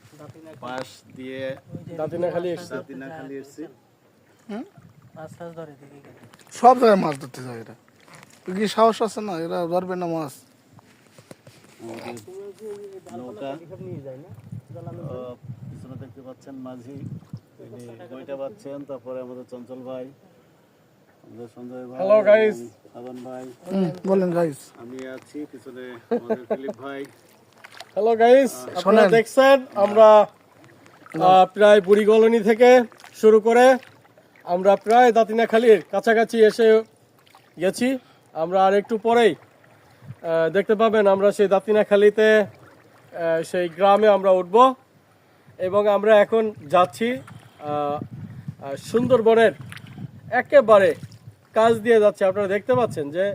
সুন্দরবনের পাশ দিয়ে দাঁতিনাখালি এসেছি। সব জায়গায় মাছ ধরতে যায় এরা। কি সাহস আছে না, এরা ধরবে না মাছ। আমাদের নৌকা পিছনে দেখতে পাচ্ছেন মাঝি, তিনি বইটা পাচ্ছেন। তারপরে আমাদের চঞ্চল ভাই, আমাদের সঞ্জয় ভাই, হ্যালো গাইস, সাধন ভাই, বলেন গাইস। আমি আছি পিছনে আমাদের ফিলিপ ভাই। হ্যালো গাইস, আপনারা দেখছেন আমরা প্রায় বুড়ি কলোনি থেকে শুরু করে আমরা প্রায় দাঁতিনাখালির কাছাকাছি এসে গেছি। আমরা আর একটু পরেই দেখতে পাবেন আমরা সেই দাঁতিনাখালিতে সেই গ্রামে আমরা উঠব এবং আমরা এখন যাচ্ছি সুন্দরবনের একেবারে কাছ দিয়ে যাচ্ছে। আপনারা দেখতে পাচ্ছেন যে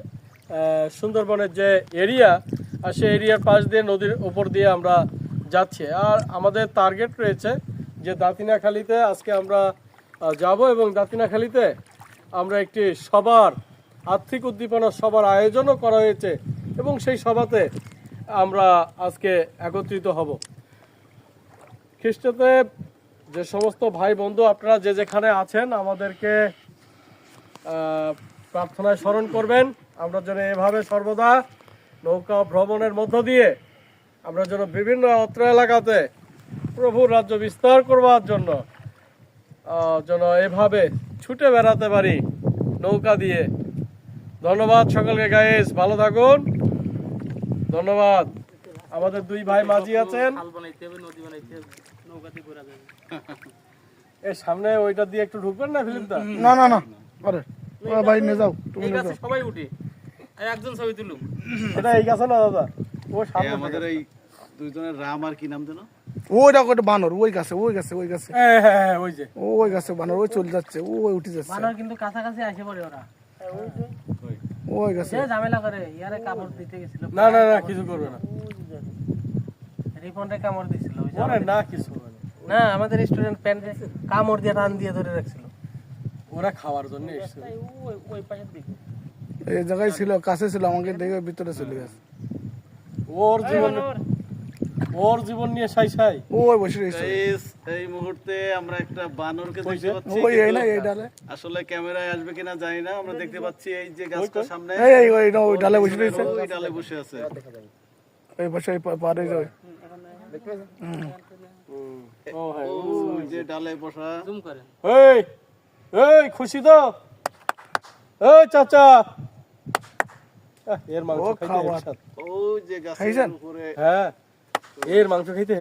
সুন্দরবনের যে এরিয়া আর সেই এরিয়ার পাশ দিয়ে নদীর উপর দিয়ে আমরা যাচ্ছি। আর আমাদের টার্গেট রয়েছে যে দাঁতিনাখালিতে আজকে আমরা যাব এবং দাঁতিনাখালিতে আমরা একটি সবার আর্থিক উদ্দীপনা সবার আয়োজনও করা হয়েছে এবং সেই সভাতে আমরা আজকে একত্রিত হব। খ্রিস্টতে যে সমস্ত ভাই বন্ধু আপনারা যে যেখানে আছেন আমাদেরকে প্রার্থনায় স্মরণ করবেন। আমরা যেন এভাবে সর্বদা নৌকা ভ্রমণের মধ্য দিয়ে আমরা যেন বিভিন্ন অত্র এলাকাতে প্রভুর রাজ্য বিস্তার করবার জন্য যেন এভাবে ছুটে বেড়াতে পারি নৌকা দিয়ে। ধন্যবাদ সকলকে গাইস, ভালো থাকুন, ধন্যবাদ। আমাদের দুই ভাই মাঝি আছেন, এর সামনে ওইটা দিয়ে একটু ঢুকবেন না ফিল্মটা? না না না, আরে ভাই নিয়ে যাও, তুমি নিয়ে যাও। সবাই উঠি, একজন ছবি তুলুন। এটা এই গাছে না দাদা, ও সামনে আমাদের এই দুইজনের রাম আর কি নাম যেন, ওইটা কত বানর, ওই গাছে ওই গাছে ওই গাছে হ্যাঁ ওই যে ওই গাছে বানর, ওই চলে যাচ্ছে, ওই উঠে যাচ্ছে বানর কিন্তু কাছাকাছি আসে পড়ে ওরা, ওই গাছে। যে ঝামেলা করে ইয়ারে কামড় দিতে গেছিল। না না না কিছু করবে না, রিপনরে কামড় দিছিল ওই যে। ওরে না কিছু হবে না। না আমাদের স্টুডেন্ট প্যান্টে কামড় দিয়ে টান দিয়ে ধরে রাখছিল। ওরা খাওয়ার জন্য এসেছে। ওই পাশের দিকে এই জায়গায় ছিল, কাছে ছিল, আমাকে দেখে ভিতরে চলে গেছে। ওর জীবন নিয়ে সাই সাই ওই বসে রয়েছে গাইস, এই মুহূর্তে আমরা একটা বানরকে দেখতে পাচ্ছি। ওই এই না, এই ডালে, আসলে ক্যামেরায় আসবে কিনা জানি না। আমরা দেখতে পাচ্ছি এই যে গাছটার সামনে, এই ওই না, ওই ডালে বসে রয়েছে, ওই ডালে বসে আছে। এই বসে পারে যায়। ও হ্যাঁ, ওই যে ডালে বসা। জুম করে। এই এই খুশি তো, এই চাচা এর মাংস খাইতে একসাথে। ওই যে গাছের খাইছেন? উপরে হ্যাঁ এর মাংস খাইতে